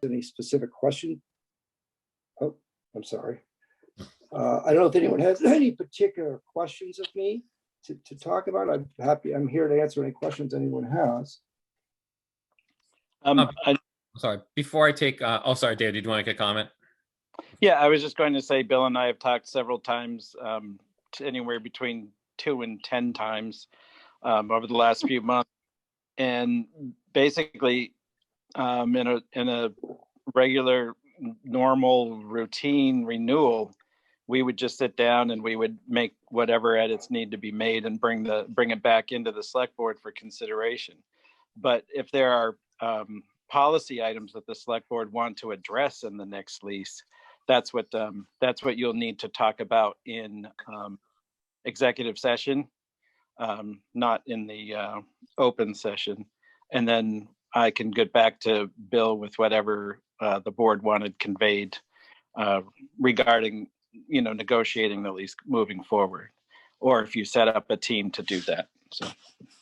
any specific question. Oh, I'm sorry. I don't know if anyone has any particular questions of me to talk about. I'm here to answer any questions anyone has. Sorry, before I take, oh, sorry, Dave, did you want to make a comment? Yeah, I was just going to say, Bill and I have talked several times, anywhere between 2 and 10 times over the last few months. And basically, in a regular, normal, routine renewal, we would just sit down and we would make whatever edits need to be made and bring it back into the select board for consideration. But if there are policy items that the select board want to address in the next lease, that's what you'll need to talk about in executive session, not in the open session. And then I can get back to Bill with whatever the board wanted conveyed regarding, negotiating the lease moving forward, or if you set up a team to do that. So.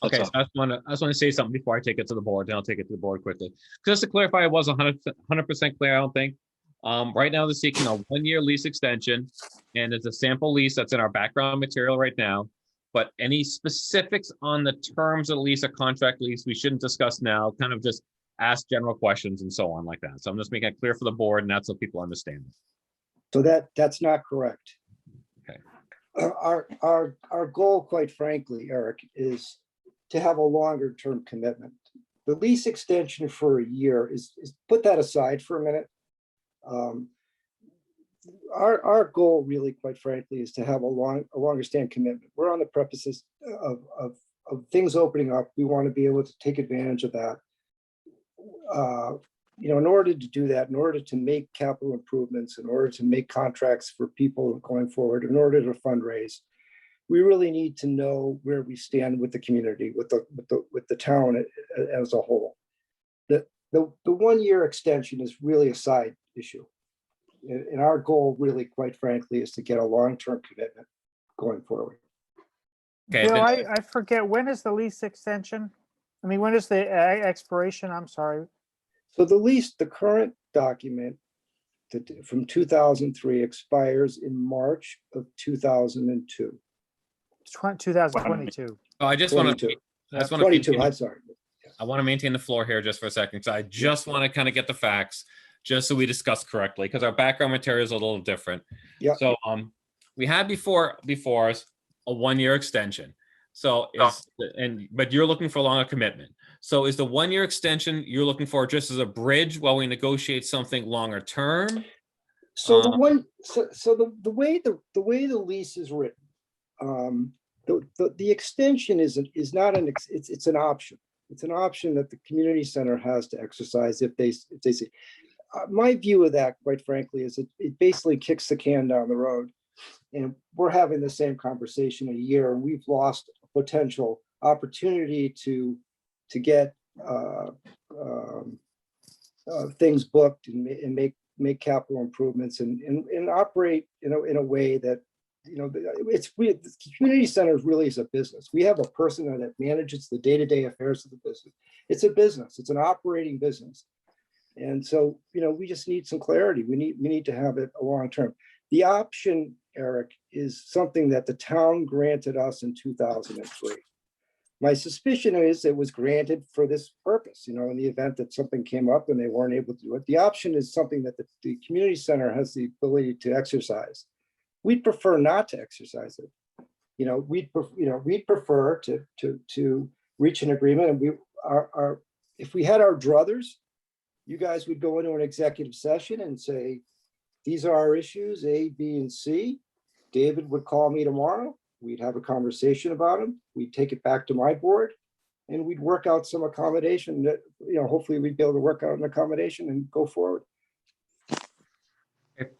Okay, so I just want to say something before I take it to the board. Then I'll take it to the board quickly. Just to clarify, I was 100% clear. I don't think. Right now, they're seeking a 1-year lease extension, and it's a sample lease that's in our background material right now. But any specifics on the terms of the lease or contract lease, we shouldn't discuss now. Kind of just ask general questions and so on like that. So I'm just making it clear for the board, and that's so people understand. So that's not correct. Okay. Our goal, quite frankly, Eric, is to have a longer term commitment. The lease extension for a year is put that aside for a minute. Our goal really, quite frankly, is to have a longer stand commitment. We're on the premises of things opening up. We want to be able to take advantage of that. In order to do that, in order to make capital improvements, in order to make contracts for people going forward, in order to fundraise, we really need to know where we stand with the community, with the town as a whole. The 1-year extension is really a side issue. And our goal, really, quite frankly, is to get a long-term commitment going forward. Okay. Bill, I forget, when is the lease extension? I mean, when is the expiration? I'm sorry. So the current document from 2003 expires in March of 2002. 2022. Oh, I just want to. That's 22. I'm sorry. I want to maintain the floor here just for a second. So I just want to kind of get the facts, just so we discuss correctly, because our background material is a little different. Yeah. So we had before us a 1-year extension. So but you're looking for a longer commitment. So is the 1-year extension you're looking for just as a bridge while we negotiate something longer term? So the way the lease is written, the extension is not it's an option. It's an option that the community center has to exercise if they say. My view of that, quite frankly, is it basically kicks the can down the road, and we're having the same conversation a year, and we've lost a potential opportunity to get things booked and make capital improvements and operate in a way that the community center really is a business. We have a person that manages the day-to-day affairs of the business. It's a business. It's an operating business. And so, we just need some clarity. We need to have it a long term. The option, Eric, is something that the town granted us in 2003. My suspicion is it was granted for this purpose, in the event that something came up and they weren't able to do it. The option is something that the community center has the ability to exercise. We'd prefer not to exercise it. We'd prefer to reach an agreement, and if we had our druthers, you guys would go into an executive session and say, these are our issues, A, B, and C. David would call me tomorrow. We'd have a conversation about them. We'd take it back to my board, and we'd work out some accommodation that, hopefully we'd be able to work out an accommodation and go forward.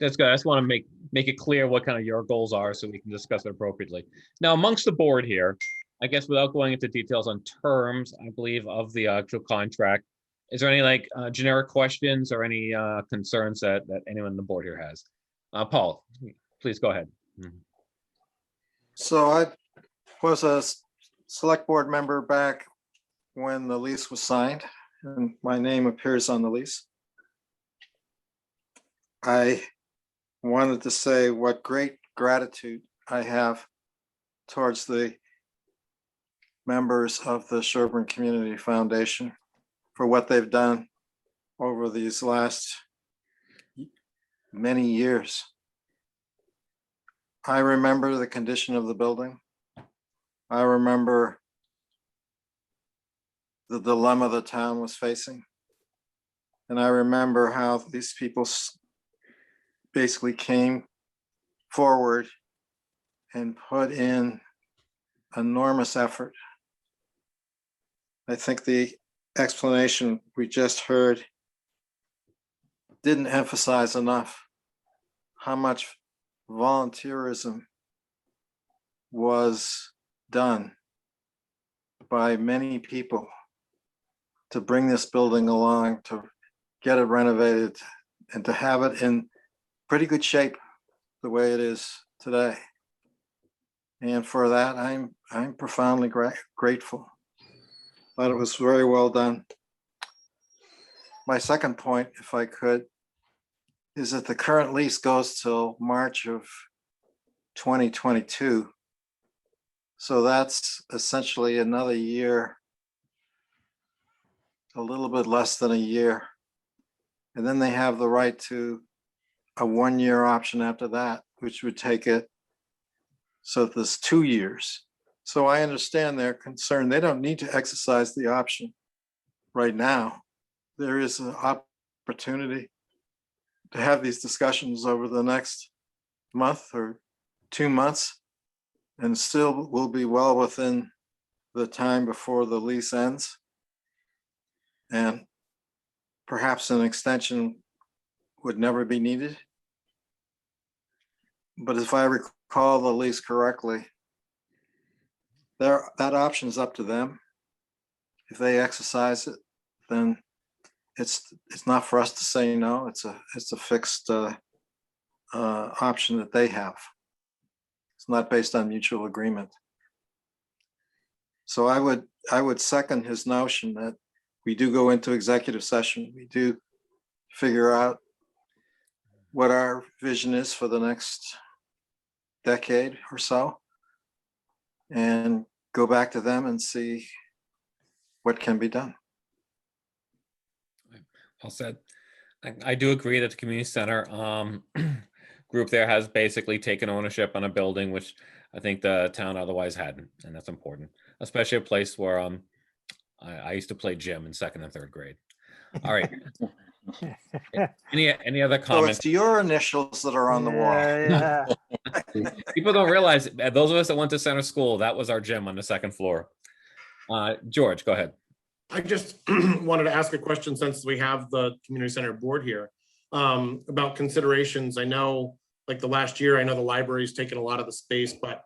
That's good. I just want to make it clear what kind of your goals are so we can discuss it appropriately. Now, amongst the board here, I guess without going into details on terms, I believe, of the actual contract, is there any generic questions or any concerns that anyone on the board here has? Paul, please go ahead. So I was a select board member back when the lease was signed, and my name appears on the lease. I wanted to say what great gratitude I have towards the members of the Sherborn Community Foundation for what they've done over these last many years. I remember the condition of the building. I remember the dilemma the town was facing. And I remember how these people basically came forward and put in enormous effort. I think the explanation we just heard didn't emphasize enough how much volunteerism was done by many people to bring this building along, to get it renovated, and to have it in pretty good shape the way it is today. And for that, I'm profoundly grateful. Thought it was very well done. My second point, if I could, is that the current lease goes till March of 2022. So that's essentially another year, a little bit less than a year. And then they have the right to a 1-year option after that, which would take it so there's 2 years. So I understand their concern. They don't need to exercise the option right now. There is an opportunity to have these discussions over the next month or 2 months, and still will be well within the time before the lease ends. And perhaps an extension would never be needed. But if I recall the lease correctly, that option is up to them. If they exercise it, then it's not for us to say no. It's a fixed option that they have. It's not based on mutual agreement. So I would second his notion that we do go into executive session. We do figure out what our vision is for the next decade or so, and go back to them and see what can be done. Well said. I do agree that the community center group there has basically taken ownership on a building, which I think the town otherwise hadn't, and that's important, especially a place where I used to play gym in 2nd and 3rd grade. All right. Any other So comments? it's your initials that are on the wall. Yeah. People don't realize, those of us that went to center school, that was our gym on the 2nd floor. George, go ahead. I just wanted to ask a question, since we have the community center board here, about considerations. I know, like the last year, I know the library's taken a lot of the space, but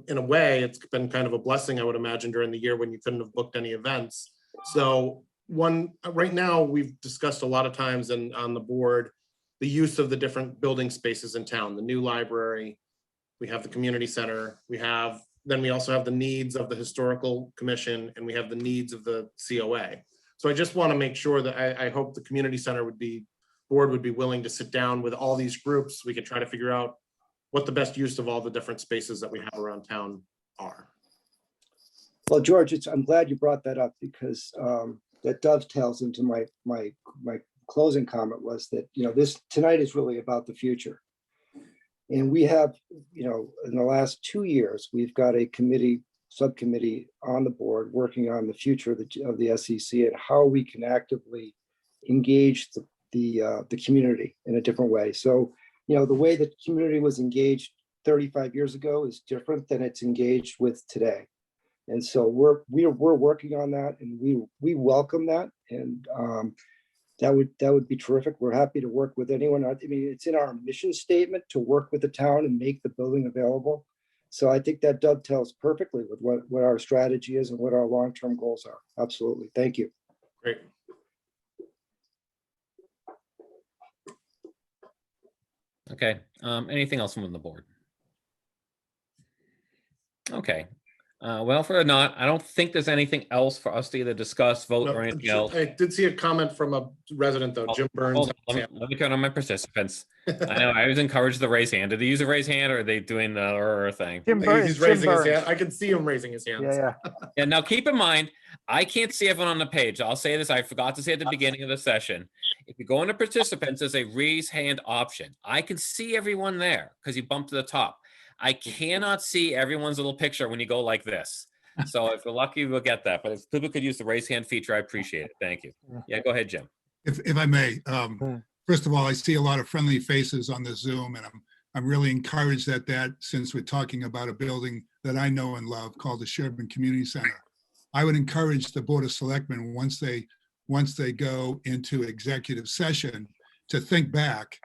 in a way, it's been kind of a blessing, I would imagine, during the year when you couldn't have booked any events. So right now, we've discussed a lot of times on the board, the use of the different building spaces in town, the new library, we have the community center, then we also have the needs of the historical commission, and we have the needs of the COA. So I just want to make sure that I hope the community center board would be willing to sit down with all these groups. We could try to figure out what the best use of all the different spaces that we have around town are. Well, George, I'm glad you brought that up, because that dovetails into my closing comment, was that, this tonight is really about the future. And we have, in the last 2 years, we've got a subcommittee on the board working on the future of the SEC and how we can actively engage the community in a different way. So, the way that the community was engaged 35 years ago is different than it's engaged with today. And so we're working on that, and we welcome that, and that would be terrific. We're happy to work with anyone. I mean, it's in our mission statement to work with the town and make the building available. So I think that dovetails perfectly with what our strategy is and what our long-term goals are. Absolutely. Thank you. Great. Okay. Anything else from the board? Okay. Well, for not, I don't think there's anything else for us to either discuss, vote, or anything else. I did see a comment from a resident, though, Jim Burns. Hold on, let me turn on my participants. I know, I was encouraged to raise hand. Did they use a raise hand or are they doing the thing? Jim Burns. He's raising his hand. I can see him raising his hands. Yeah, Yeah, now keep in mind, I can't see everyone on the page. I'll say this, I forgot to say at the beginning of the session. If you go into participants, there's a raise hand option. I can see everyone there because you bump to the top. I cannot see everyone's little picture when you go like this. So if we're lucky, we'll get that. But if people could use the raise hand feature, I appreciate it. Thank you. Yeah, go ahead, Jim. If I may, Hmm. first of all, I see a lot of friendly faces on the Zoom, and I'm really encouraged at that, since we're talking about a building that I know and love called the Sherborn Community Center. I would encourage the Board of Selectmen, once they go into executive session, to think back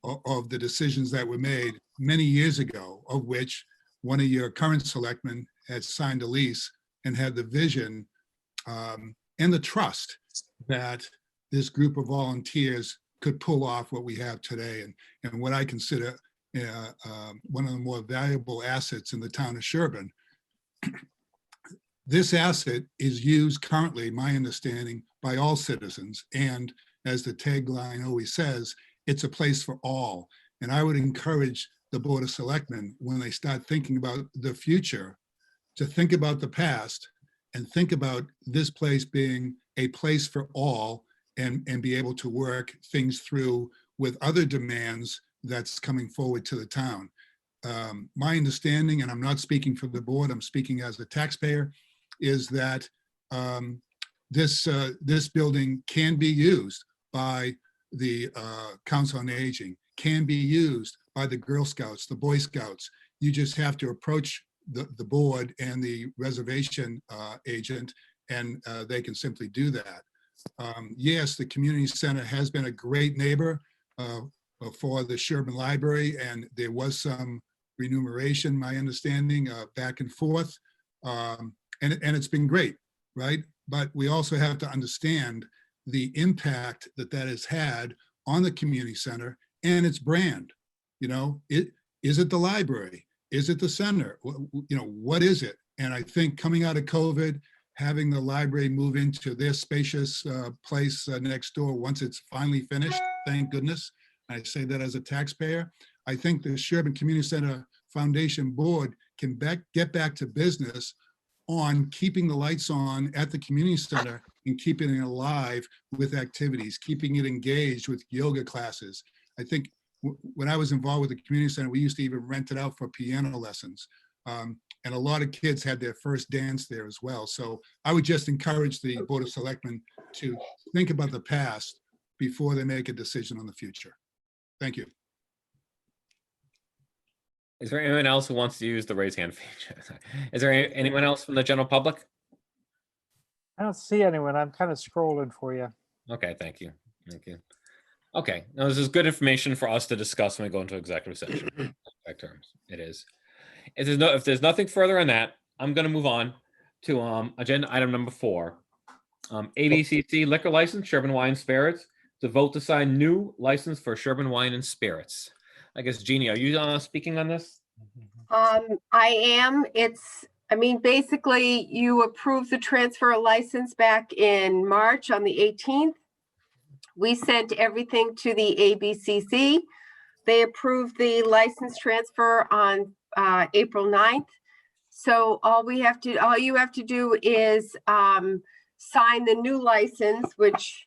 of the decisions that were made many years ago, of which one of your current selectmen had signed a lease and had the vision and the trust that this group of volunteers could pull off what we have today, and what I consider one of the more valuable assets in the town of Sherborn. This asset is used currently, my understanding, by all citizens. And as the tagline always says, it's a place for all. And I would encourage the Board of Selectmen, when they start thinking about the future, to think about the past and think about this place being a place for all, and be able to work things through with other demands that's coming forward to the town. My understanding, and I'm not speaking for the board, I'm speaking as a taxpayer, is that this building can be used by the Council on Aging, can be used by the Girl Scouts, the Boy Scouts. You just have to approach the board and the reservation agent, and they can simply do that. Yes, the community center has been a great neighbor for the Sherborn Library, and there was some remuneration, my understanding, back and forth. And it's been great, right? But we also have to understand the impact that has had on the community center and its brand. You know, is it the library? Is it the center? You know, what is it? And I think coming out of COVID, having the library move into their spacious place next door once it's finally finished, thank goodness. I say that as a taxpayer. I think the Sherborn Community Center Foundation Board can get back to business on keeping the lights on at the community center and keeping it alive with activities, keeping it engaged with yoga classes. I think when I was involved with the community center, we used to even rent it out for piano lessons. And a lot of kids had their first dance there as well. So I would just encourage the Board of Selectmen to think about the past before they make a decision on the future. Thank you. Is there anyone else who wants to use the raise hand feature? Is there anyone else from the general public? I don't see anyone. I'm kind of scrolling for you. Okay, thank you. Thank you. Okay, now this is good information for us to discuss when we go into executive session. Correct terms, it is. If there's nothing further on that, I'm going to move on to agenda item number 4. ABCC liquor license, Sherborn Wine and Spirits, to vote to sign new license for Sherborn Wine and Spirits. I guess, Jeannie, are you speaking on this? I am. Basically, you approved the transfer license back in March on the 18th. We sent everything to the ABCC. They approved the license transfer on April 9th. So all you have to do is sign the new license, which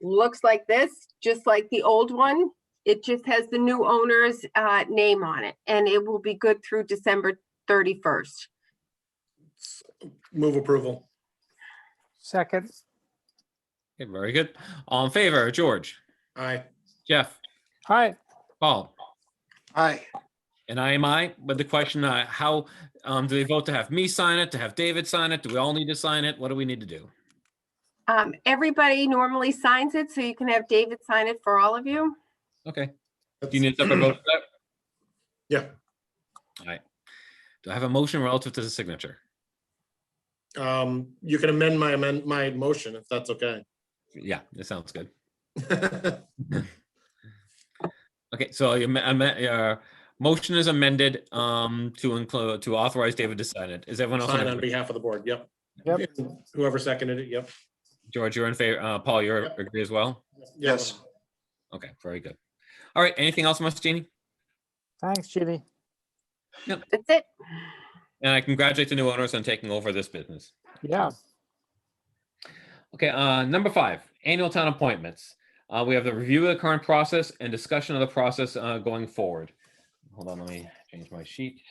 looks like this, just like the old one. It just has the new owner's name on it, and it will be good through December 31st. Move approval. Second. Okay, very good. All in favor, George, Aye. Jeff, Hi. Paul, Aye. and I am I. But the question, how do they vote to have me sign it, to have David sign it? Do we all need to sign it? What do we need to do? Everybody normally signs it, so you can have David sign it for all of you. Okay. Do you need a separate vote for that? Yeah. All right. Do I have a motion relative to the signature? You can amend my motion if that's okay. Yeah, that sounds good. Okay, so your motion is amended to authorize David to sign it. Is everyone else Sign on behalf of the board. Yep. Yep. Whoever seconded it. Yep. George, you're in favor. Paul, you're agree as well? Yes. Okay, very good. All right, anything else from us, Jeannie? Thanks, Judy. That's it. And I congratulate the new owners on taking over this business. Yeah. Okay, number 5, annual town appointments. We have the review of the current process and discussion of the process going forward. Hold on, let me change my sheet.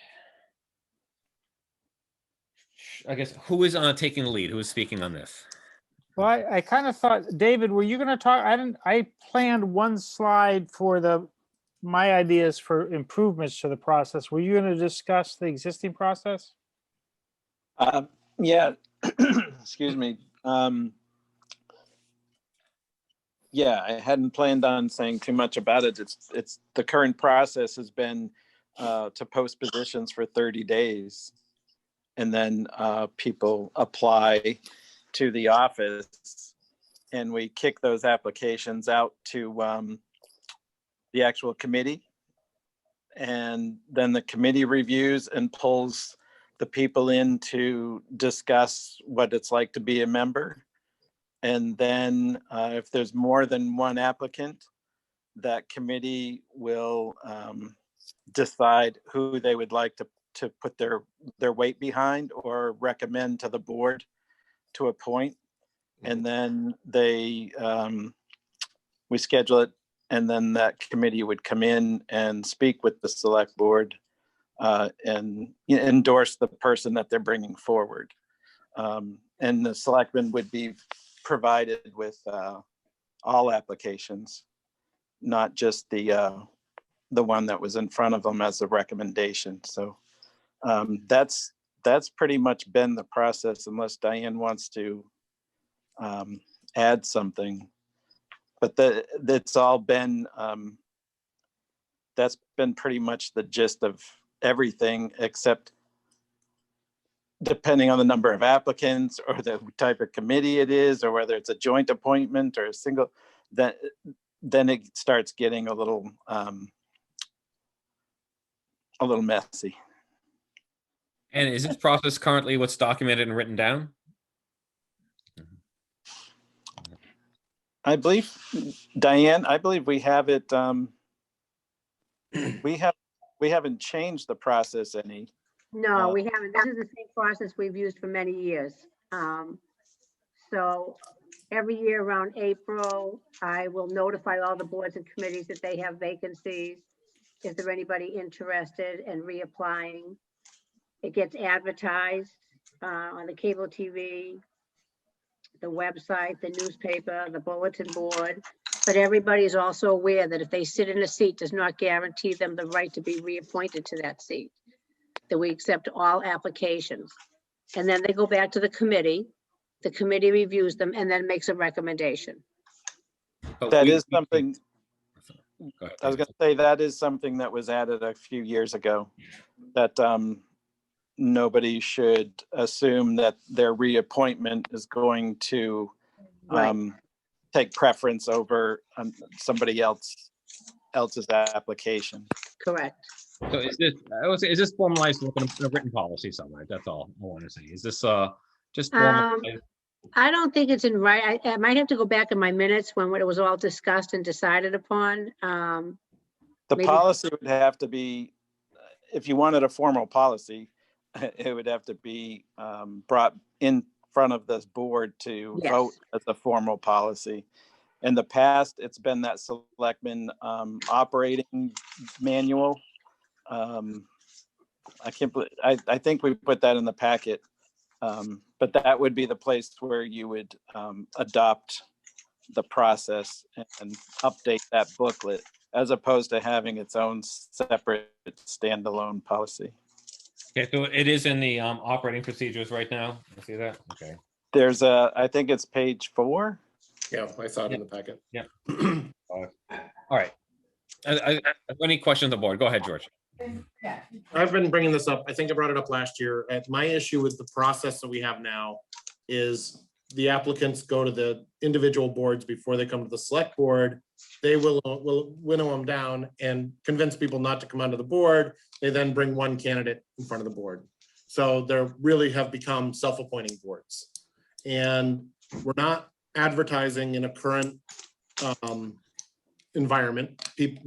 I guess who is taking the lead? Who is speaking on this? Well, I kind of thought, David, were you going to talk? I planned one slide for my ideas for improvements to the process. Were you going to discuss the existing process? Yeah, excuse me. Yeah, I hadn't planned on saying too much about it. It's the current process has been to post positions for 30 days. And then people apply to the office and we kick those applications out to the actual committee. And then the committee reviews and pulls the people in to discuss what it's like to be a member. And then if there's more than one applicant, that committee will decide who they would like to put their weight behind or recommend to the board to appoint. And then we schedule it, and then that committee would come in and speak with the select board and endorse the person that they're bringing forward. And the selectmen would be provided with all applications, not just the one that was in front of them as a recommendation. So that's pretty much been the process, unless Diane wants to add something. But that's all been, that's been pretty much the gist of everything, except depending on the number of applicants or the type of committee it is, or whether it's a joint appointment or a single, then it starts getting a little messy. And is this process currently what's documented and written down? I believe, Diane, I believe we have it. We haven't changed the process any. No, we haven't. This is the same process we've used for many years. So every year around April, I will notify all the boards and committees that they have vacancies. Is there anybody interested in reapplying? It gets advertised on the cable TV, the website, the newspaper, the bulletin board. But everybody is also aware that if they sit in a seat, does not guarantee them the right to be reappointed to that seat. That we accept all applications. And then they go back to the committee reviews them and then makes a recommendation. That is something, I was going to say, that is something that was added a few years ago, that nobody should assume that their reappointment is going to take preference over somebody else's application. Correct. So is this formalized in a written policy somewhere? That's all I want to say. Is this just formalized? I don't think it's in right. I might have to go back in my minutes when it was all discussed and decided upon. The policy would have to be, if you wanted a formal policy, it would have to be brought in front of this board to vote as a formal policy. In the past, it's been that selectmen operating manual. I can't believe, I think we put that in the packet, but that would be the place where you would adopt the process and update that booklet, as opposed to having its own separate standalone policy. Okay, so it is in the operating procedures right now. You see that? Okay. There's I think it's page 4. Yeah, I saw it in the packet. Yeah. All right. Any questions on the board? Go ahead, George. I've been bringing this up. I think I brought it up last year. My issue with the process that we have now is the applicants go to the individual boards before they come to the select board. They will winnow them down and convince people not to come onto the board. They then bring one candidate in front of the board. So they really have become self-appointing boards. And we're not advertising in a current environment. People,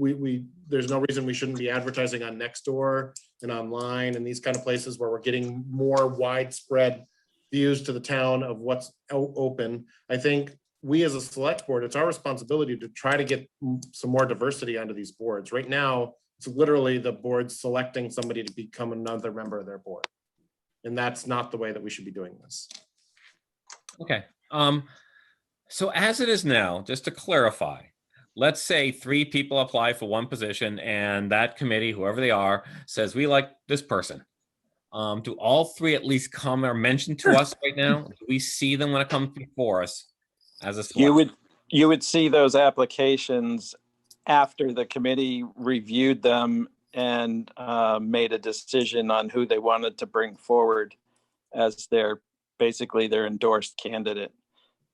there's no reason we shouldn't be advertising on Nextdoor and online and these kind of places where we're getting more widespread views to the town of what's open. I think we as a select board, it's our responsibility to try to get some more diversity onto these boards. Right now, it's literally the board selecting somebody to become another member of their board. And that's not the way that we should be doing this. Okay. So as it is now, just to clarify, let's say 3 people apply for one position and that committee, whoever they are, says we like this person. Do all 3 at least come or mention to us right now? Do we see them when it comes before us as a select? You would see those applications after the committee reviewed them and made a decision on who they wanted to bring forward as basically their endorsed candidate.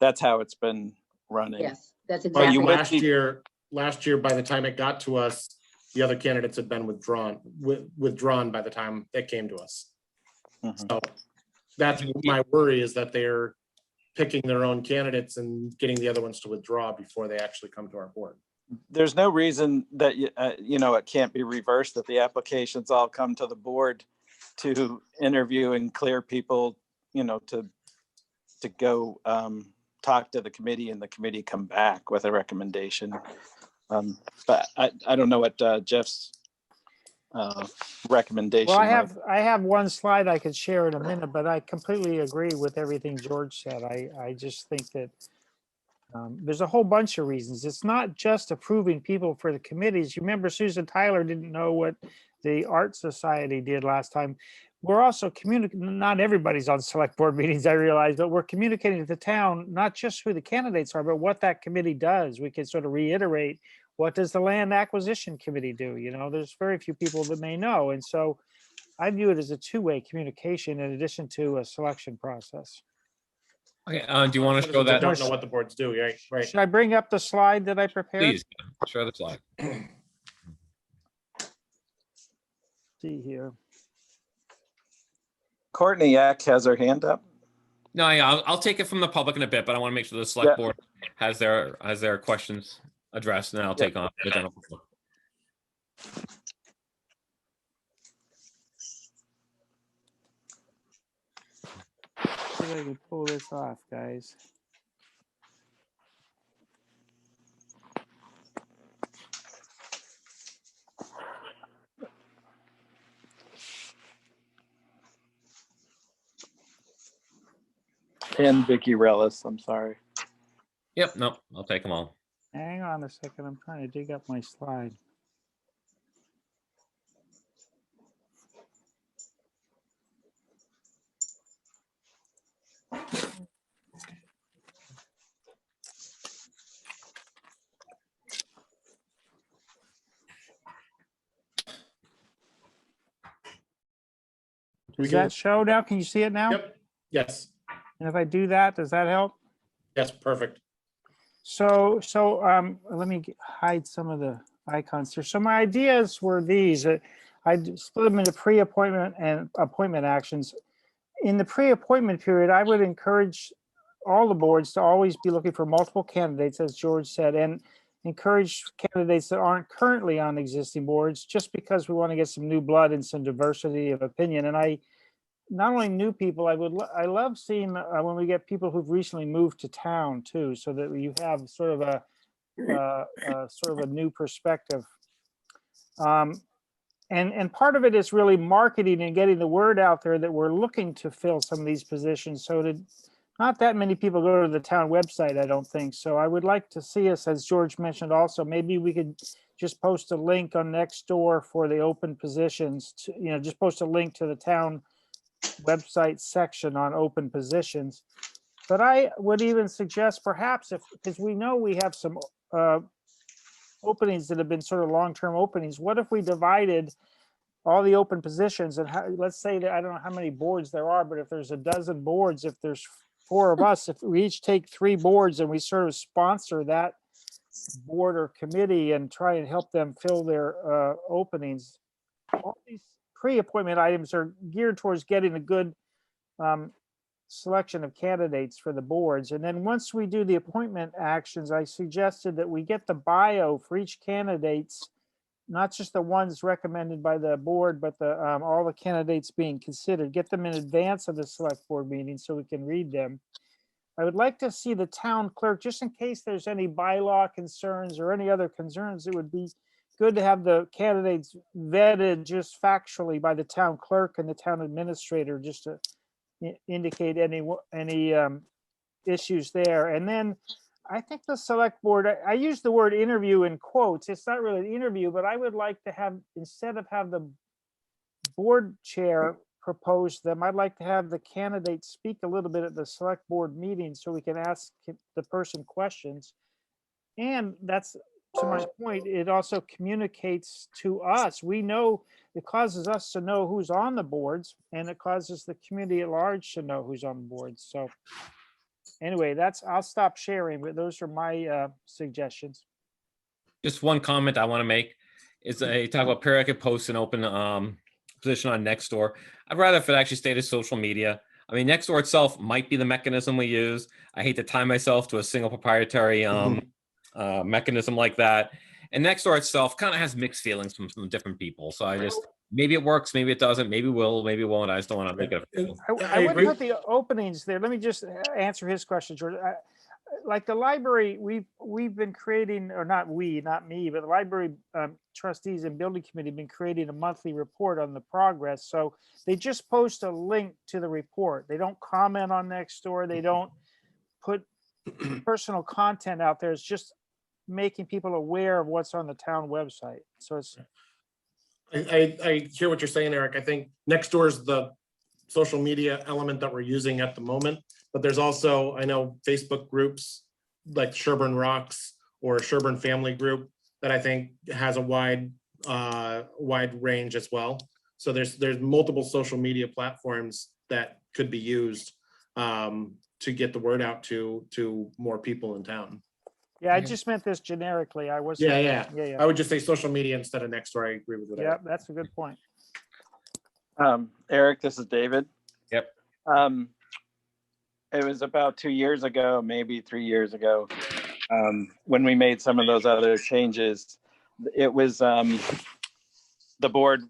That's how it's been running. Yes, that's Well, exactly. last year, by the time it got to us, the other candidates had been withdrawn by the time it came to us. Mhm. So that's my worry, is that they're picking their own candidates and getting the other ones to withdraw before they actually come to our board. There's no reason that it can't be reversed, that the applications all come to the board to interview and clear people, to go talk to the committee and the committee come back with a recommendation. But I don't know what Jeff's recommendation. Well, I have one slide I could share in a minute, but I completely agree with everything George said. I just think that there's a whole bunch of reasons. It's not just approving people for the committees. You remember Susan Tyler didn't know what the Art Society did last time. We're also communicating, not everybody's on select board meetings, I realize, but we're communicating to the town, not just who the candidates are, but what that committee does. We can sort of reiterate, what does the land acquisition committee do? There's very few people that may know. And so I view it as a two-way communication in addition to a selection process. Okay, do you want to show that? Don't know what the boards do, right? Should I bring up the slide that I prepared? Please, show the slide. See here. Courtney Eck has her hand up. No, yeah, I'll take it from the public in a bit, but I want to make sure the select board has their questions addressed, and then I'll take on the general public. See if I can pull this off, guys. And Vicky Relis, I'm sorry. Yep, no, I'll take them all. Hang on a second. I'm trying to dig up my slide. Does that show now? Can you see it now? Yep. Yes. And if I do that, does that help? Yes. Perfect. So let me hide some of the icons here. So my ideas were these. I split them into pre-appointment and appointment actions. In the pre-appointment period, I would encourage all the boards to always be looking for multiple candidates, as George said, and encourage candidates that aren't currently on existing boards, just because we want to get some new blood and some diversity of opinion. And not only new people, I love seeing when we get people who've recently moved to town too, so that you have sort of a new perspective. And part of it is really marketing and getting the word out there that we're looking to fill some of these positions. So not that many people go to the town website, I don't think. So I would like to see us, as George mentioned also, maybe we could just post a link on Nextdoor for the open positions, just post a link to the town website section on open positions. But I would even suggest perhaps, because we know we have some openings that have been sort of long-term openings, what if we divided all the open positions and let's say that, I don't know how many boards there are, but if there's a dozen boards, if there's 4 of us, if we each take 3 boards and we sort of sponsor that board or committee and try and help them fill their openings. All these pre-appointment items are geared towards getting a good selection of candidates for the boards. And then once we do the appointment actions, I suggested that we get the bio for each candidates, not just the ones recommended by the board, but the all the candidates being considered, get them in advance of the select board meeting so we can read them. I would like to see the town clerk, just in case there's any bylaw concerns or any other concerns, it would be good to have the candidates vetted just factually by the town clerk and the town administrator, just to indicate any issues there. And then I think the select board, I use the word interview in quotes. It's not really an interview, but I would like to have, instead of have the board chair propose them, I'd like to have the candidates speak a little bit at the select board meeting so we can ask the person questions. And that's, to my point, it also communicates to us. We know, it causes us to know who's on the boards, and it causes the community at large to know who's on the boards. So anyway, I'll stop sharing, but those are my suggestions. Just one comment I want to make is I talk about periodic posts and open position on Nextdoor. I'd rather if it actually stayed as social media. I mean, Nextdoor itself might be the mechanism we use. I hate to tie myself to a single proprietary mechanism like that. And Nextdoor itself kind of has mixed feelings from some different people. So I just, maybe it works, maybe it doesn't, maybe will, maybe it won't. I just don't want to make it official. I wouldn't put the openings there. Let me just answer his question, George. Like the library, we've been creating, or not we, not me, but the library trustees and building committee have been creating a monthly report on the progress. So they just post a link to the report. They don't comment on Nextdoor. They don't put personal content out there. It's just making people aware of what's on the town website. So it's. I hear what you're saying, Eric. I think Nextdoor is the social media element that we're using at the moment, but there's also, I know, Facebook groups like Sherborn Rocks or Sherborn Family Group that I think has a wide range as well. So there's multiple social media platforms that could be used to get the word out to more people in town. Yeah, I just meant this generically. I was. Yeah. Yeah. I would just say social media instead of Nextdoor. I agree with that. Yeah, that's a good point. Eric, this is David. Yep. It was about 2 years ago, maybe 3 years ago, when we made some of those other changes. It was the board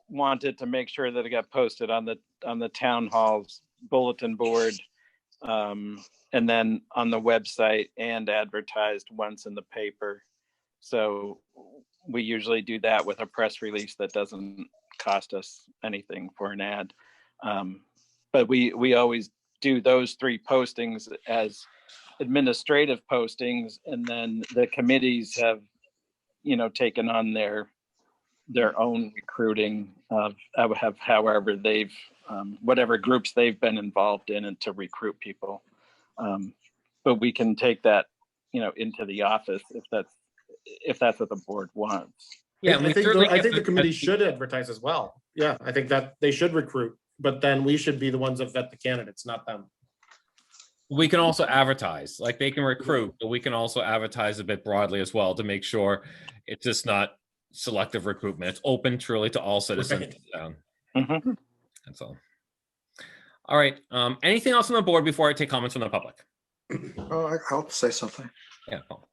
wanted to make sure that it got posted on the town hall's bulletin board, and then on the website and advertised once in the paper. So we usually do that with a press release that doesn't cost us anything for an ad. But we always do those 3 postings as administrative postings, and then the committees have, taken on their own recruiting of however they've whatever groups they've been involved in and to recruit people. But we can take that, into the office if that's what the board wants. Yeah, I think the committee should advertise as well. Yeah, I think that they should recruit, but then we should be the ones that vet the candidates, not them. We can also advertise, like they can recruit, but we can also advertise a bit broadly as well to make sure it's just not selective recruitment. It's open truly to all citizens. Right. That's all. All right. Anything else on the board before I take comments from the public? Oh, I'll say something. Yeah. Paul.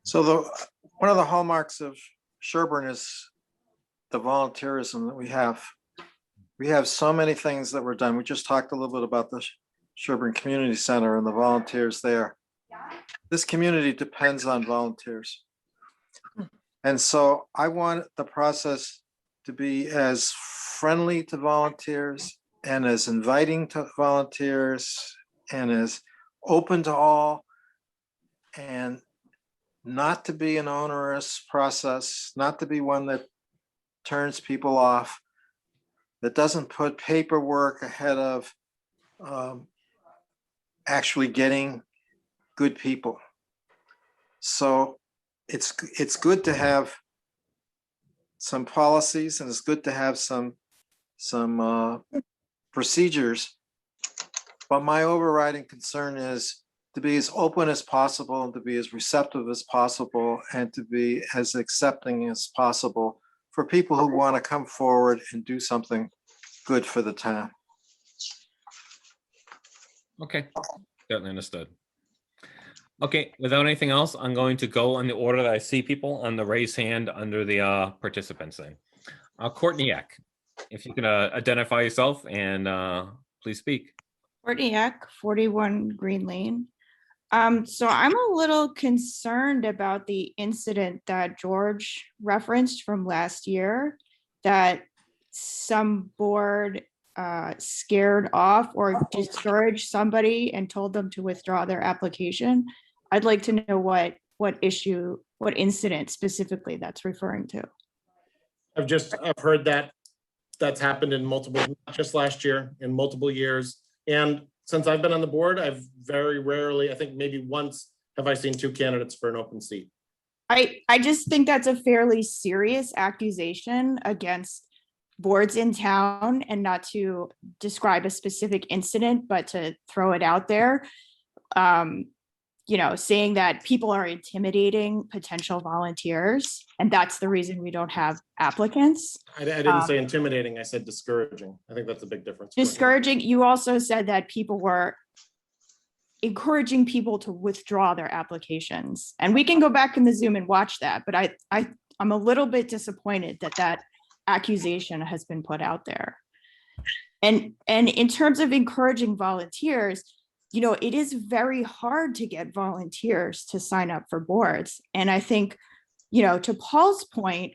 So one of the hallmarks of Sherborn is the volunteerism that we have. We have so many things that were done. We just talked a little bit about the Sherborn Community Center and the volunteers there. This community depends on volunteers. And so I want the process to be as friendly to volunteers and as inviting to volunteers and as open to all, and not to be an onerous process, not to be one that turns people off, that doesn't put paperwork ahead of actually getting good people. So it's good to have some policies, and it's good to have some procedures. But my overriding concern is to be as open as possible and to be as receptive as possible and to be as accepting as possible for people who want to come forward and do something good for the town. Okay, certainly understood. Okay, without anything else, I'm going to go on the order that I see people on the raised hand under the participants thing. Courtney Eck, if you can identify yourself and please speak. Courtney Eck, 41 Green Lane. So I'm a little concerned about the incident that George referenced from last year, that some board scared off or discouraged somebody and told them to withdraw their application. I'd like to know what incident specifically that's referring to. I've heard that that's happened in multiple, not just last year, in multiple years. And since I've been on the board, I've very rarely, I think maybe once, have I seen two candidates for an open seat. I just think that's a fairly serious accusation against boards in town, and not to describe a specific incident, but to throw it out there. You know, saying that people are intimidating potential volunteers, and that's the reason we don't have applicants. I didn't say intimidating, I said discouraging. I think that's a big difference. Discouraging, you also said that people were encouraging people to withdraw their applications. And we can go back in the Zoom and watch that, but I'm a little bit disappointed that that accusation has been put out there. And in terms of encouraging volunteers, you know, it is very hard to get volunteers to sign up for boards. And I think, you know, to Paul's point,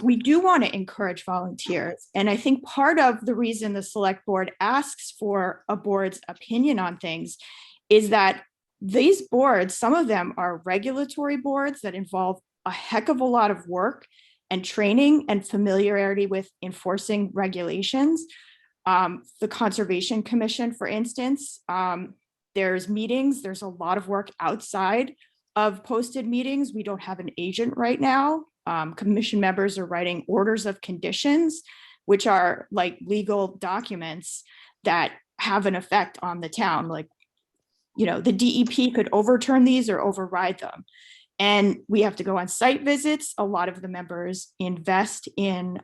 we do want to encourage volunteers. And I think part of the reason the select board asks for a board's opinion on things is that these boards, some of them are regulatory boards that involve a heck of a lot of work and training and familiarity with enforcing regulations. The Conservation Commission, for instance, there's meetings, there's a lot of work outside of posted meetings. We don't have an agent right now. Commission members are writing orders of conditions, which are like legal documents that have an effect on the town. Like, you know, the DEP could overturn these or override them. And we have to go on site visits. A lot of the members invest in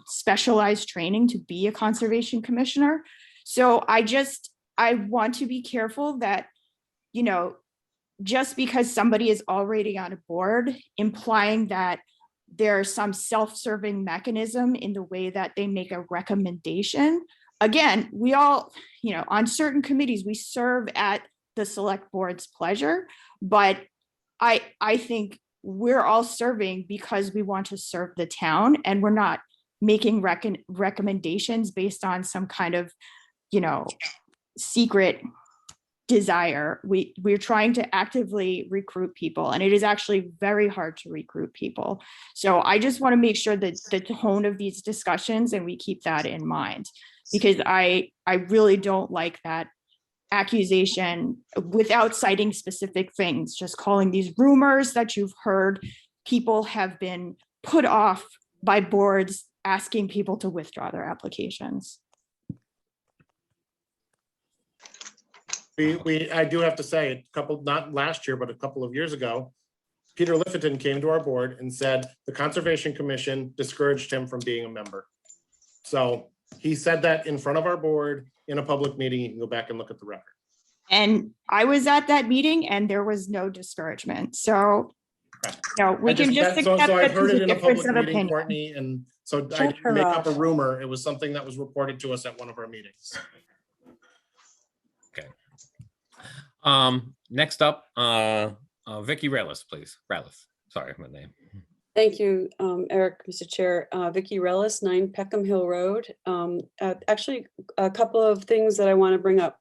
specialized training to be a conservation commissioner. So I want to be careful that, you know, just because somebody is already on a board, implying that there's some self-serving mechanism in the way that they make a recommendation. Again, we all, you know, on certain committees, we serve at the select board's pleasure, but I think we're all serving because we want to serve the town, and we're not making recommendations based on some kind of, you know, secret desire. We're trying to actively recruit people, and it is actually very hard to recruit people. So I just want to make sure that the tone of these discussions, and we keep that in mind, because I really don't like that accusation without citing specific things, just calling these rumors that you've heard. People have been put off by boards asking people to withdraw their applications. I do have to say, a couple, not last year, but a couple of years ago, Peter Lifferton came to our board and said the Conservation Commission discouraged him from being a member. So he said that in front of our board in a public meeting. You can go back and look at the record. And I was at that meeting and there was no discouragement. So, you know, we can just accept so I've that heard there's it a in a difference public of meeting, opinion. Courtney, and so I didn't make up a rumor. It was something that was reported to us at one of our meetings. Okay. Next up, Vicky Relis, please. Relis, sorry, my name. Thank you, Eric, Mr. Chair. Vicky Relis, 9 Peckham Hill Road. Actually, a couple of things that I want to bring up.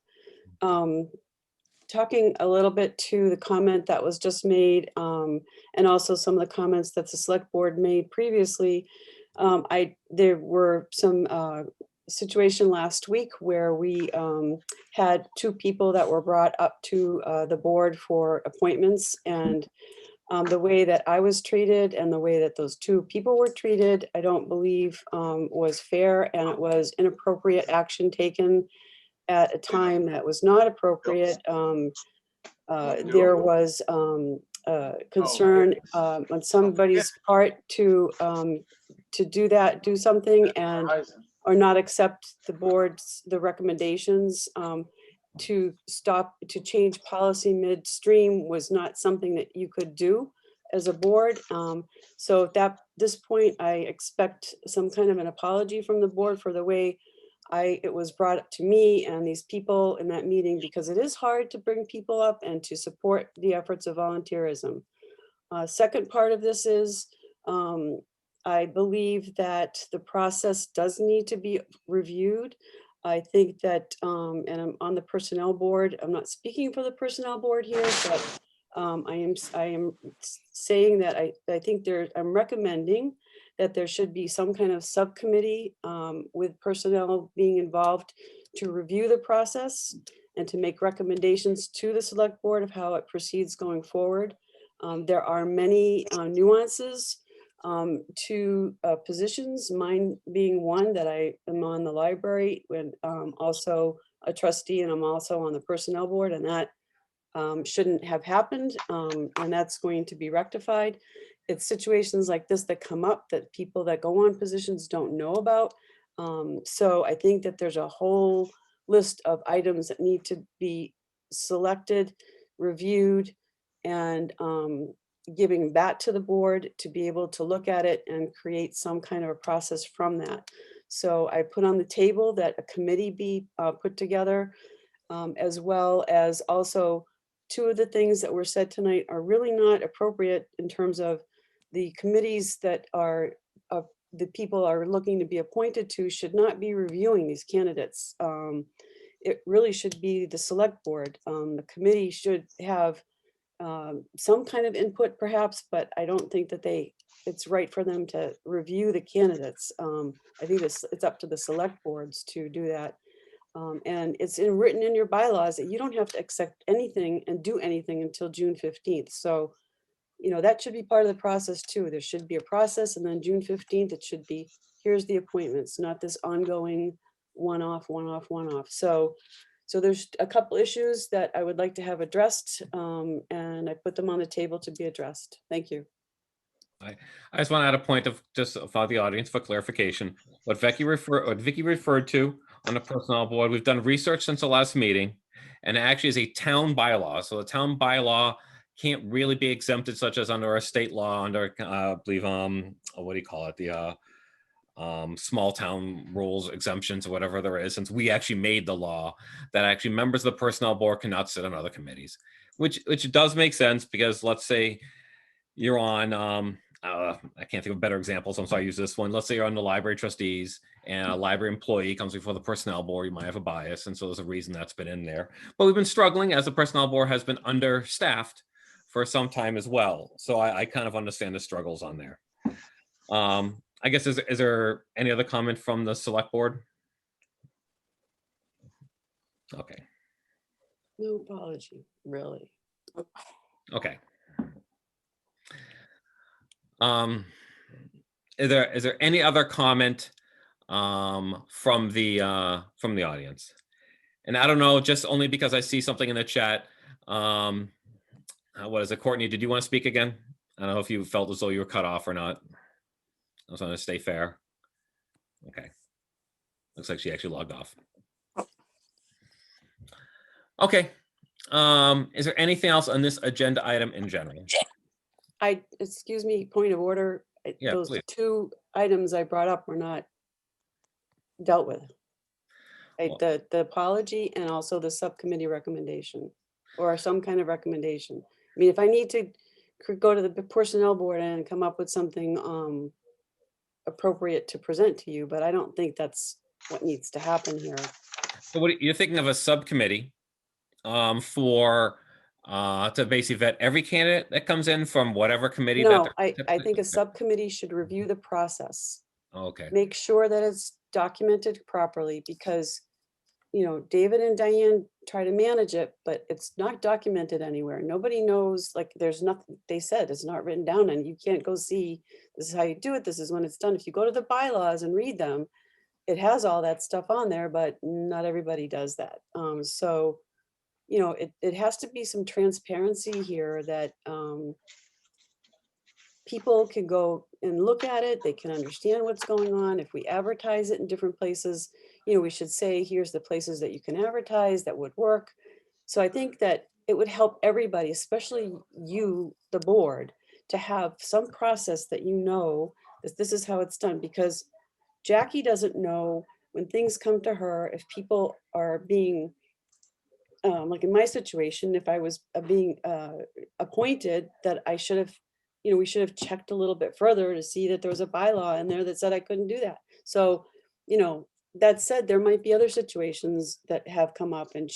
Talking a little bit to the comment that was just made, and also some of the comments that the select board made previously. There were some situation last week where we had 2 people that were brought up to the board for appointments, and the way that I was treated and the way that those 2 people were treated, I don't believe was fair, and it was inappropriate action taken at a time that was not appropriate. There was concern on somebody's part to do something and or not accept the recommendations. to change policy midstream was not something that you could do as a board. So at this point, I expect some kind of an apology from the board for the way it was brought up to me and these people in that meeting, because it is hard to bring people up and to support the efforts of volunteerism. Second part of this is, I believe that the process does need to be reviewed. I think that, and I'm on the personnel board, I'm not speaking for the personnel board here, but I am saying that I think I'm recommending that there should be some kind of subcommittee with personnel being involved to review the process and to make recommendations to the select board of how it proceeds going forward. There are many nuances to positions, mine being one that I am on the library, and also a trustee, and I'm also on the personnel board, and that shouldn't have happened, and that's going to be rectified. It's situations like this that come up that people that go on positions don't know about. So I think that there's a whole list of items that need to be selected, reviewed, and giving that to the board to be able to look at it and create some kind of a process from that. So I put on the table that a committee be put together, as well as also two of the things that were said tonight are really not appropriate in terms of the committees that are the people are looking to be appointed to should not be reviewing these candidates. It really should be the select board. The committee should have some kind of input perhaps, but I don't think that it's right for them to review the candidates. I think it's up to the select boards to do that. And it's written in your bylaws that you don't have to accept anything and do anything until June 15th. So, that should be part of the process too. There should be a process, and then June 15th, it should be, here's the appointments, not this ongoing one-off. So there's a couple issues that I would like to have addressed, and I put them on the table to be addressed. Thank you. I just want to add a point of just for the audience for clarification. What Vicky referred to on the personnel board, we've done research since the last meeting, and it actually is a town bylaw. So the town bylaw can't really be exempted, such as under a state law, under I believe what do you call it, the small town rules, exemptions, or whatever there is, since we actually made the law that actually members of the personnel board cannot sit on other committees, which does make sense, because let's say you're on I can't think of better examples, I'm sorry, I use this one. Let's say you're on the library trustees and a library employee comes before the personnel board, you might have a bias, and so there's a reason that's been in there. But we've been struggling, as the personnel board has been understaffed for some time as well. So I kind of understand the struggles on there. I guess, is there any other comment from the select board? Okay. No apology, really. Okay. Is there any other comment from the audience? And I don't know, just only because I see something in the chat. What is it, Courtney? Did you want to speak again? I don't know if you felt as though you were cut off or not. I was trying to stay fair. Okay. Looks like she actually logged off. Okay. Is there anything else on this agenda item in general? Excuse me, point of order. Yeah, Those please. two items I brought up were not dealt with. The apology and also the subcommittee recommendation, or some kind of recommendation. I mean, if I need to go to the personnel board and come up with something appropriate to present to you, but I don't think that's what needs to happen here. So what you're thinking of, a subcommittee for to basically vet every candidate that comes in from whatever committee? No, that I think a subcommittee should review the process. Okay. Make sure that it's documented properly, because David and Diane try to manage it, but it's not documented anywhere. Nobody knows, like, there's nothing, they said it's not written down, and you can't go see, this is how you do it, this is when it's done. If you go to the bylaws and read them, it has all that stuff on there, but not everybody does that. So, it has to be some transparency here, that people can go and look at it, they can understand what's going on. If we advertise it in different places, we should say, here's the places that you can advertise that would work. So I think that it would help everybody, especially you, the board, to have some process that that this is how it's done, because Jackie doesn't know when things come to her, if people are being, like in my situation, if I was being appointed, that I should have, we should have checked a little bit further to see that there was a bylaw in there that said I couldn't do that. So, that said, there might be other situations that have come up, and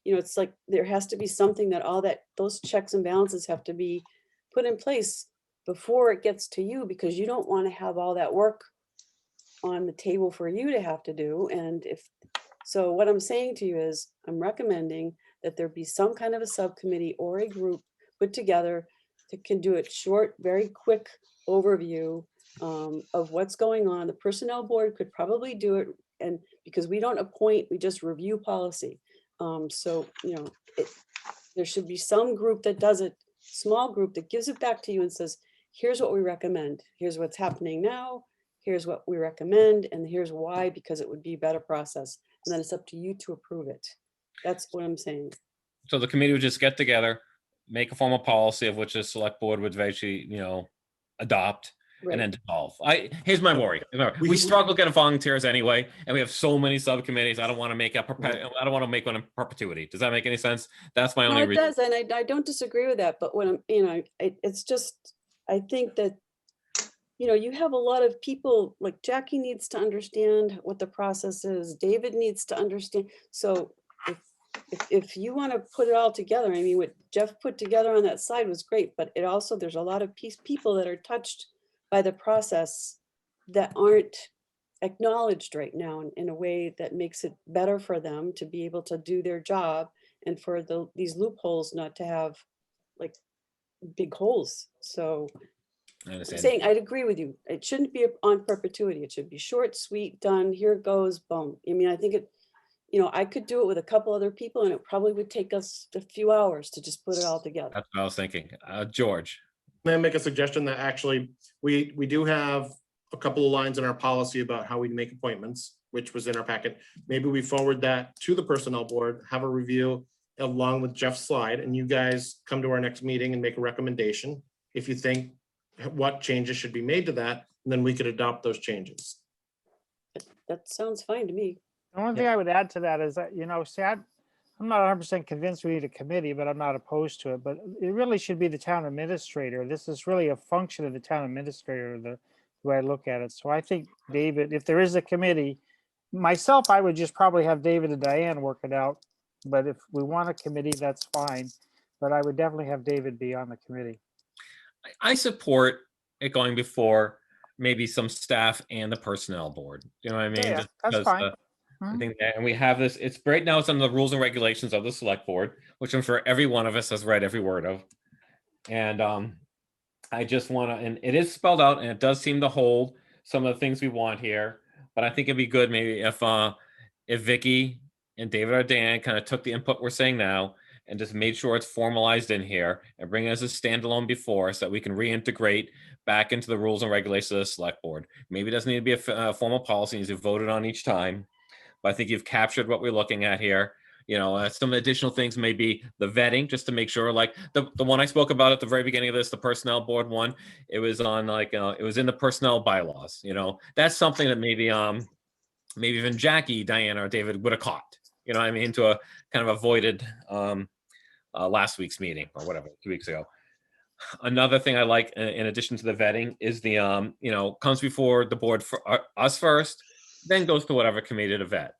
it's like there has to be something that those checks and balances have to be put in place before it gets to you, because you don't want to have all that work on the table for you to have to do. And so what I'm saying to you is, I'm recommending that there be some kind of a subcommittee or a group put together that can do it short, very quick overview of what's going on. The personnel board could probably do it, and because we don't appoint, we just review policy. So, there should be some group that does it, small group that gives it back to you and says, here's what we recommend. Here's what's happening now. Here's what we recommend, and here's why, because it would be a better process. And then it's up to you to approve it. That's what I'm saying. So the committee would just get together, make a formal policy of which the select board would eventually, adopt. Right. And then dissolve. Here's my worry. We struggle getting volunteers anyway, and we have so many subcommittees. I don't want to make I don't want to make one in perpetuity. Does that make any sense? That's my No, only it reason. does, and I don't disagree with that. But when I'm, it's just, I think that, you have a lot of people, like Jackie needs to understand what the process is. David needs to understand. So if you want to put it all together, I mean, what Jeff put together on that side was great, but it also, there's a lot of people that are touched by the process that aren't acknowledged right now in a way that makes it better for them to be able to do their job, and for these loopholes not to have like big holes. So I I'm understand. saying, I'd agree with you. It shouldn't be on perpetuity. It should be short, sweet, done, here it goes, boom. I mean, I think I could do it with a couple other people, and it probably would take us a few hours to just put it all together. That's what I was thinking. George. May I make a suggestion that actually we do have a couple of lines in our policy about how we make appointments, which was in our packet. Maybe we forward that to the personnel board, have a review along with Jeff's slide, and you guys come to our next meeting and make a recommendation if you think what changes should be made to that, and then we could adopt those changes. That sounds fine to me. The only thing I would add to that is that, see, I'm not 100% convinced we need a committee, but I'm not opposed to it. But it really should be the town administrator. This is really a function of the town administrator, the way I look at it. So I think David, if there is a committee, myself, I would just probably have David and Diane work it out. But if we want a committee, that's fine. But I would definitely have David be on the committee. I support it going before maybe some staff and the personnel board. You know what I mean? Yeah, Just that's because, fine. I think that, and we have this, it's right now, it's under the rules and regulations of the select board, which I'm sure every one of us has read every word of. And I just want to, and it is spelled out, and it does seem to hold some of the things we want here. But I think it'd be good maybe if Vicky and David or Dan kind of took the input we're saying now and just made sure it's formalized in here and bring it as a standalone before, so that we can reintegrate back into the rules and regulations of the select board. Maybe it doesn't need to be a formal policy, it needs to be voted on each time. But I think you've captured what we're looking at here. Some additional things may be the vetting, just to make sure, like the one I spoke about at the very beginning of this, the personnel board one, it was on it was in the personnel bylaws. That's something that maybe even Jackie, Diana, or David would have caught, to a kind of avoided last week's meeting or whatever, 2 weeks ago. Another thing I like, in addition to the vetting, is the comes before the board for us first, then goes to whatever committee to vet.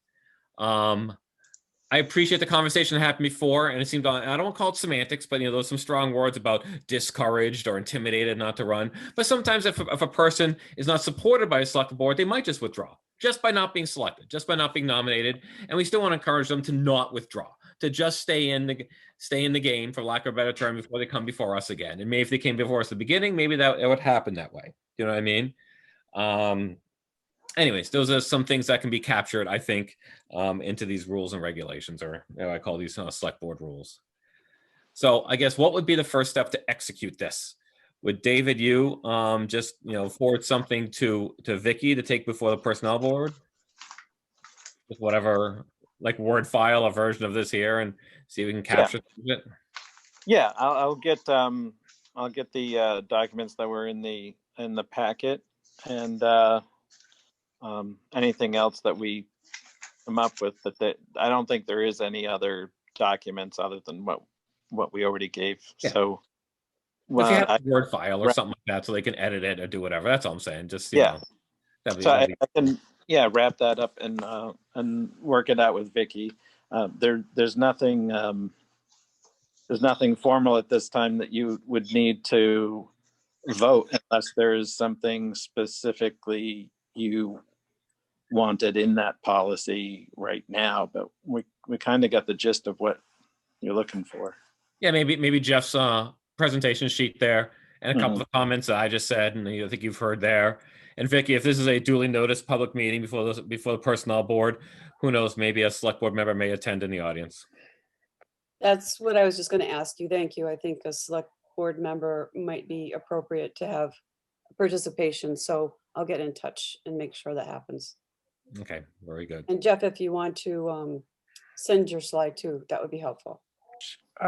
I appreciate the conversation that happened before, and it seemed, I don't want to call it semantics, but there's some strong words about discouraged or intimidated not to run. But sometimes if a person is not supported by a select board, they might just withdraw, just by not being selected, just by not being nominated. And we still want to encourage them to not withdraw, to just stay in the game, for lack of a better term, before they come before us again. And maybe if they came before us at the beginning, maybe that it would happen that way. You know what I mean? Anyways, those are some things that can be captured, I think, into these rules and regulations, or I call these select board rules. So I guess what would be the first step to execute this? Would David, you just forward something to Vicky to take before the personnel board? with whatever, like Word file, a version of this here, and see if we can capture it. Yeah, I'll get the documents that were in the packet, and anything else that we come up with. But I don't think there is any other documents other than what we already gave. Yeah. So If you have a Word file or something like that, so they can edit it or do whatever. That's all I'm saying. Just you know, so I can wrap that up and work it out with Vicky. There's nothing formal at this time that you would need to vote unless there's something specifically you wanted in that policy right now. But we kind of got the gist of what you're looking for. Yeah, maybe Jeff's presentation sheet there, and a couple of comments that I just said, and I think you've heard there. And Vicky, if this is a duly noticed public meeting before the personnel board, who knows? Maybe a select board member may attend in the audience. That's what I was just going to ask you. Thank you. I think a select board member might be appropriate to have participation. So I'll get in touch and make sure that happens. Okay, very good. And Jeff, if you want to send your slide too, that would be helpful.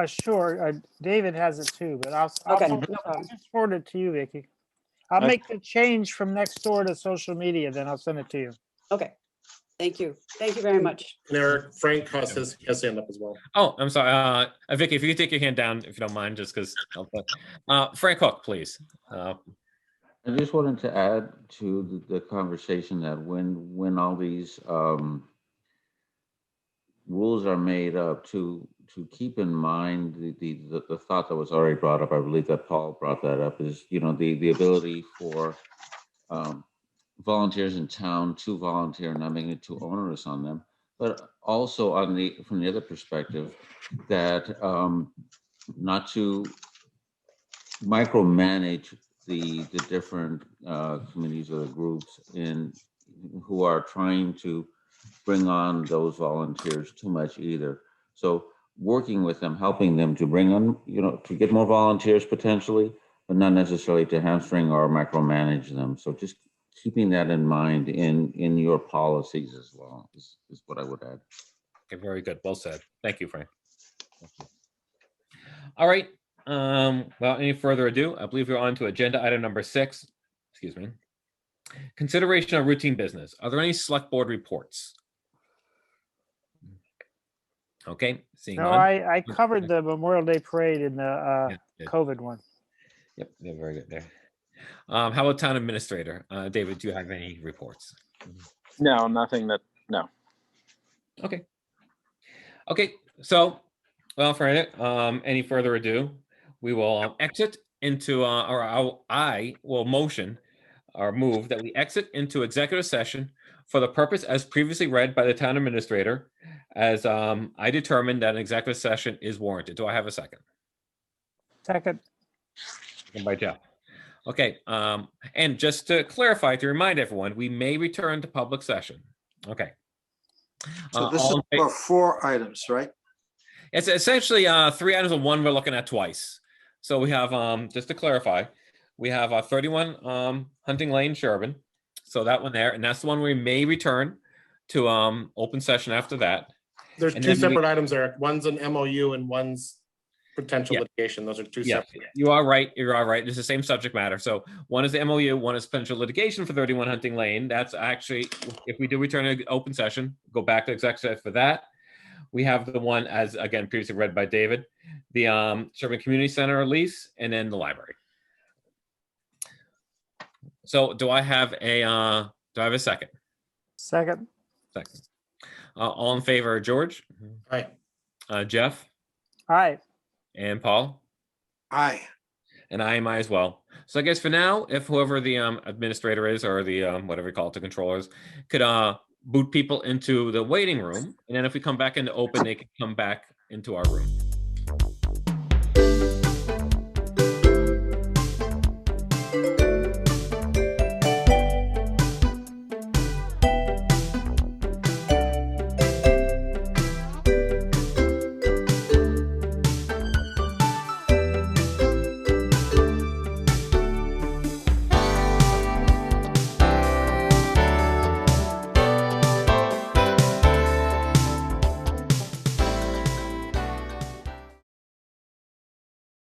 Sure. David has it too, but I'll Okay, forward, no problem. I'll just forward it to you, Vicky. I'll Okay. make the change from next door to social media, then I'll send it to you. Okay. Thank you. Thank you very much. And Eric, Frank has his hand up as well. Oh, I'm sorry. Vicky, if you could take your hand down, if you don't mind, just because. Frank Hook, please. I just wanted to add to the conversation that when all these rules are made up, to keep in mind the thought that was already brought up. I believe that Paul brought that up, is the ability for volunteers in town to volunteer, not making it too onerous on them, but also from the other perspective, that not to micromanage the different committees or the groups who are trying to bring on those volunteers too much either. So working with them, helping them to bring on, to get more volunteers potentially, but not necessarily to hamstring or micromanage them. So just keeping that in mind in your policies as well is what I would add. Okay, very good. Well said. Thank you, Frank. Thank you. All right. Without any further ado, I believe we're on to agenda item number 6. Excuse me. Consideration of routine business. Are there any select board reports? Okay. Seeing No, none. I covered the Memorial Day parade in the Yeah. COVID one. Yep, yeah, very good there. How about town administrator? David, do you have any reports? No, nothing no. Okay. Okay, so, well, for any further ado, we will exit into, I will motion or move that we exit into executive session for the purpose as previously read by the town administrator, as I determined that an executive session is warranted. Do I have a second? Second. Second by Jeff. Okay, and just to clarify, to remind everyone, we may return to public session. Okay. So this is for 4 items, right? It's essentially 3 items of one we're looking at twice. So we have, just to clarify, we have 31 Hunting Lane, Sherborn. So that one there, and that's the one we may return to open session after that. There's And 2 then separate items, Eric. One's an MOU and one's potential litigation. Those are 2 Yeah, separate. you are right. You're all right. It's the same subject matter. So one is the MOU, one is potential litigation for 31 Hunting Lane. That's actually, if we do return to open session, go back to executive for that. We have the one, as again previously read by David, the Sherborn Community Center lease, and then the library. So do I have a second? Second. Second. All in favor, George? Aye. Jeff? Aye. And Paul? Aye. And I am I as well. So I guess for now, if whoever the administrator is, or the whatever you call it, the controllers, could boot people into the waiting room, and then if we come back into open, they can come back into our room.